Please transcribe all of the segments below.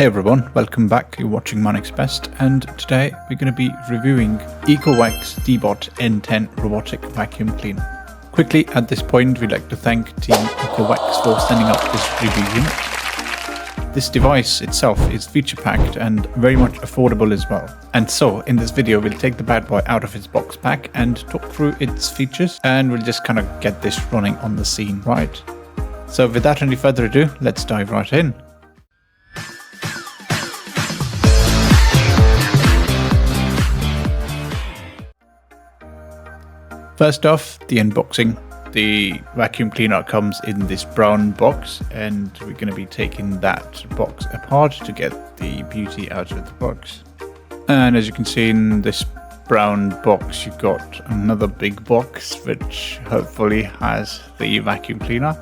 Hey everyone, welcome back. You're watching MyNextBest, and today we're going to be reviewing ECOVACS DEEBOT N10 Robotic Vacuum Cleaner. Quickly, at this point, we'd like to thank Team ECOVACS for sending up this review unit. This device itself is feature-packed and very much affordable as well. And so, in this video, we'll take the bad boy out of its box pack and talk through its features, and we'll just kind of get this running on the scene, right? So without any further ado, let's dive right in. First off, the unboxing. The vacuum cleaner comes in this brown box, and we're going to be taking that box apart to get the beauty out of the box. And as you can see in this brown box, you've got another big box which hopefully has the vacuum cleaner.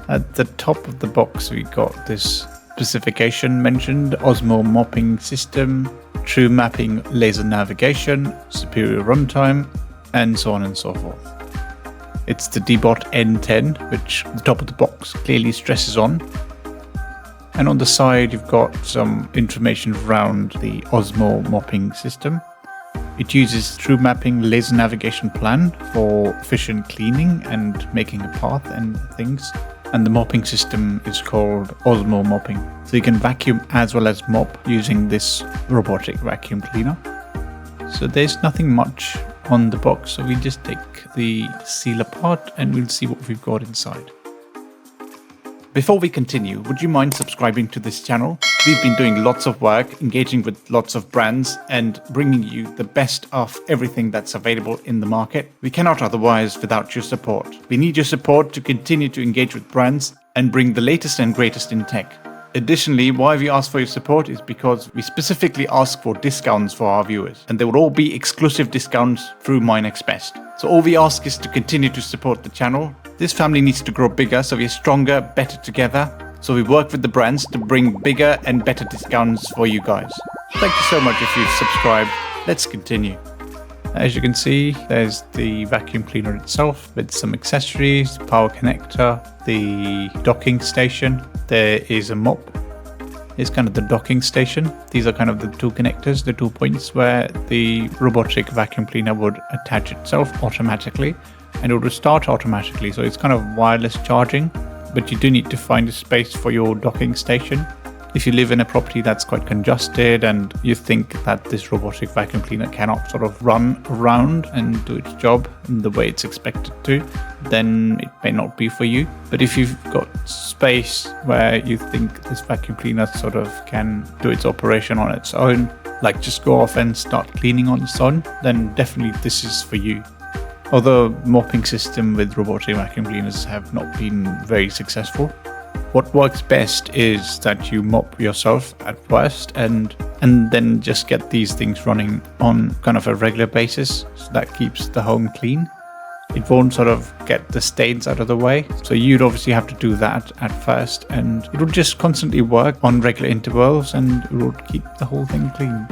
At the top of the box, we got this specification mentioned: Osmo mopping system, true mapping laser navigation, superior runtime, and so on and so forth. It's the DEEBOT N10, which the top of the box clearly stresses on. And on the side, you've got some information around the Osmo mopping system. It uses true mapping laser navigation plan for efficient cleaning and making a path and things. And the mopping system is called Osmo mopping. So you can vacuum as well as mop using this robotic vacuum cleaner. So there's nothing much on the box, so we just take the seal apart and we'll see what we've got inside. Before we continue, would you mind subscribing to this channel? We've been doing lots of work, engaging with lots of brands and bringing you the best of everything that's available in the market. We cannot otherwise without your support. We need your support to continue to engage with brands and bring the latest and greatest in tech. Additionally, why we ask for your support is because we specifically ask for discounts for our viewers, and they will all be exclusive discounts through MyNextBest. So all we ask is to continue to support the channel. This family needs to grow bigger, so we're stronger, better together. So we work with the brands to bring bigger and better discounts for you guys. Thank you so much if you've subscribed. Let's continue. As you can see, there's the vacuum cleaner itself with some accessories, power connector, the docking station. There is a mop. It's kind of the docking station. These are kind of the two connectors, the 2 points where the robotic vacuum cleaner would attach itself automatically and it would start automatically. So it's kind of wireless charging, but you do need to find a space for your docking station. If you live in a property that's quite congested and you think that this robotic vacuum cleaner cannot sort of run around and do its job in the way it's expected to, then it may not be for you. But if you've got space where you think this vacuum cleaner sort of can do its operation on its own, like just go off and start cleaning on its own, then definitely this is for you. Although mopping system with robotic vacuum cleaners have not been very successful, what works best is that you mop yourself at first and then just get these things running on kind of a regular basis, so that keeps the home clean. It won't sort of get the stains out of the way, so you'd obviously have to do that at first, and it will just constantly work on regular intervals and it will keep the whole thing clean.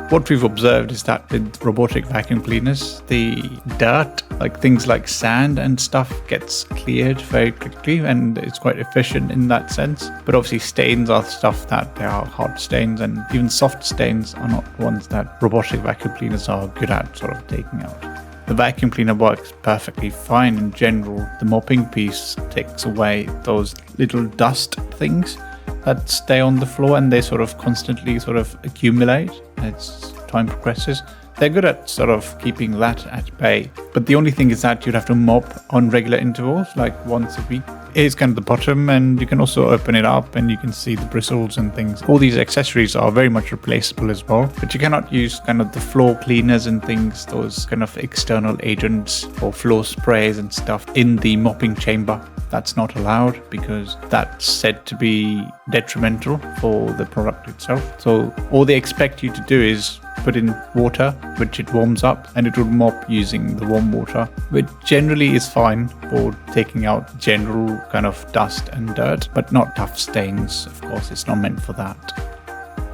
What we've observed is that with robotic vacuum cleaners, the dirt, like things like sand and stuff, gets cleared very quickly and it's quite efficient in that sense. But obviously stains are stuff that they are hard stains, and even soft stains are not ones that robotic vacuum cleaners are good at sort of taking out. The vacuum cleaner works perfectly fine in general. The mopping piece takes away those little dust things that stay on the floor and they sort of constantly sort of accumulate as time progresses. They're good at sort of keeping that at bay. But the only thing is that you'd have to mop on regular intervals, like once a week. Here's kind of the bottom, and you can also open it up and you can see the bristles and things. All these accessories are very much replaceable as well, but you cannot use kind of the floor cleaners and things, those kind of external agents or floor sprays and stuff in the mopping chamber. That's not allowed because that's said to be detrimental for the product itself. So all they expect you to do is put in water, which it warms up, and it will mop using the warm water, which generally is fine for taking out general kind of dust and dirt, but not tough stains. Of course, it's not meant for that.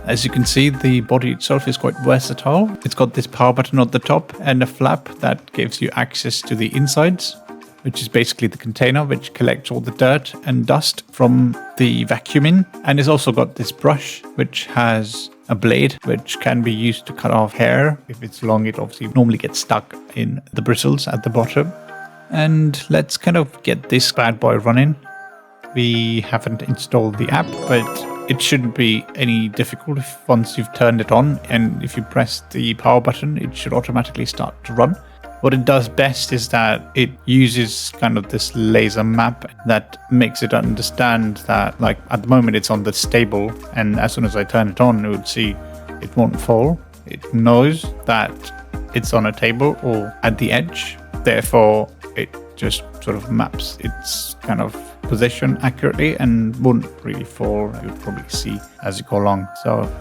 As you can see, the body itself is quite versatile. It's got this power button at the top and a flap that gives you access to the insides. which is basically the container which collects all the dirt and dust from the vacuuming. And it's also got this brush which has a blade which can be used to cut off hair. If it's long, it obviously normally gets stuck in the bristles at the bottom. And let's kind of get this bad boy running. We haven't installed the app, but it shouldn't be any difficult once you've turned it on, and if you press the power button, it should automatically start to run. What it does best is that it uses kind of this laser map that makes it understand that, like, at the moment it's on the stable, and as soon as I turn it on, it would see it won't fall. It knows that it's on a table or at the edge, therefore it just sort of maps its kind of position accurately and won't really fall. You'll probably see as you go along. So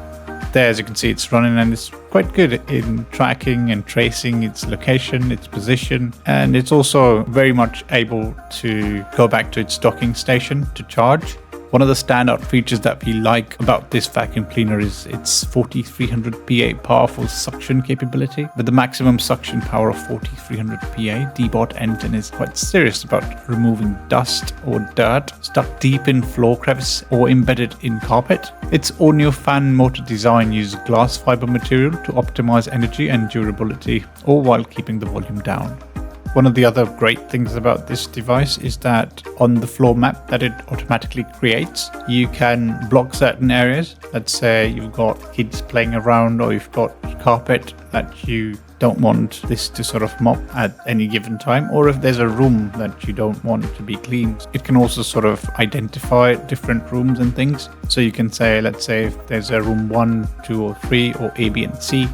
there, as you can see, it's running, and it's quite good in tracking and tracing its location, its position, and it's also very much able to go back to its docking station to charge. One of the standout features that we like about this vacuum cleaner is its 4300 PA powerful suction capability. With the maximum suction power of 4300 PA, DEEBOT N10 is quite serious about removing dust or dirt stuck deep in floor crevice or embedded in carpet. Its all-new fan motor design uses glass fiber material to optimize energy and durability, all while keeping the volume down. One of the other great things about this device is that on the floor map that it automatically creates, you can block certain areas. Let's say you've got kids playing around, or you've got carpet that you don't want this to sort of mop at any given time, or if there's a room that you don't want to be cleaned. It can also sort of identify different rooms and things. So you can say, let's say if there's a room 1, 2 or 3 or A, B and C,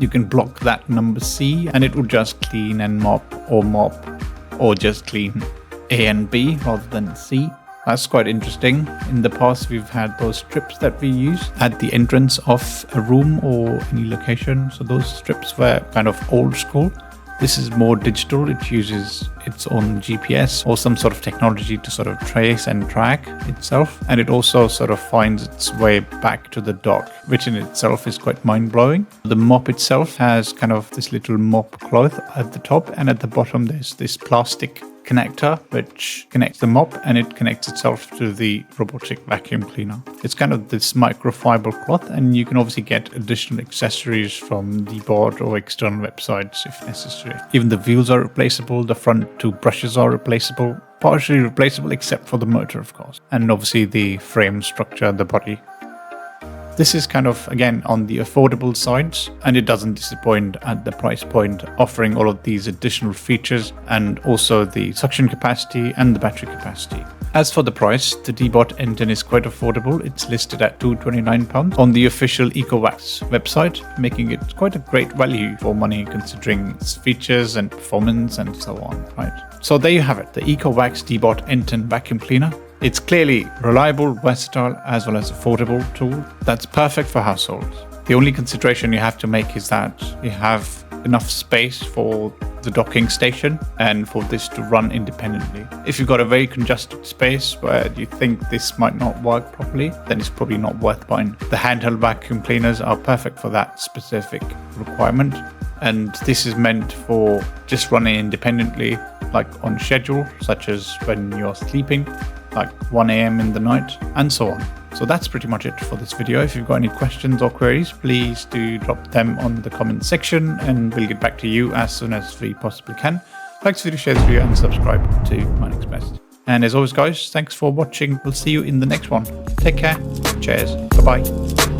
you can block that number C and it will just clean and mop or just clean A and B rather than C. That's quite interesting. In the past, we've had those strips that we use at the entrance of a room or any location. So those strips were kind of old school. This is more digital. It uses its own GPS or some sort of technology to sort of trace and track itself. And it also sort of finds its way back to the dock, which in itself is quite mind-blowing. The mop itself has kind of this little mop cloth at the top, and at the bottom there's this plastic connector which connects the mop, and it connects itself to the robotic vacuum cleaner. It's kind of this microfiber cloth, and you can obviously get additional accessories from DEEBOT or external websites if necessary. Even the wheels are replaceable, the front 2 brushes are replaceable, partially replaceable except for the motor, of course, and obviously the frame structure, the body. This is kind of, again, on the affordable sides, and it doesn't disappoint at the price point, offering all of these additional features and also the suction capacity and the battery capacity. As for the price, the DEEBOT N10 is quite affordable. It's listed at £229 on the official ECOVACS website, making it quite a great value for money considering its features and performance and so on, right? So there you have it, the ECOVACS DEEBOT N10 vacuum cleaner. It's clearly reliable, versatile, as well as affordable tool that's perfect for households. The only consideration you have to make is that you have enough space for the docking station and for this to run independently. If you've got a very congested space where you think this might not work properly, then it's probably not worth buying. The handheld vacuum cleaners are perfect for that specific requirement, and this is meant for just running independently, like on schedule, such as when you're sleeping, like 1 AM in the night, and so on. So that's pretty much it for this video. If you've got any questions or queries, please do drop them on the comment section and we'll get back to you as soon as we possibly can. Like this video, share this video, and subscribe to MyNextBest. And as always, guys, thanks for watching. We'll see you in the next one. Take care. Cheers. Bye-bye.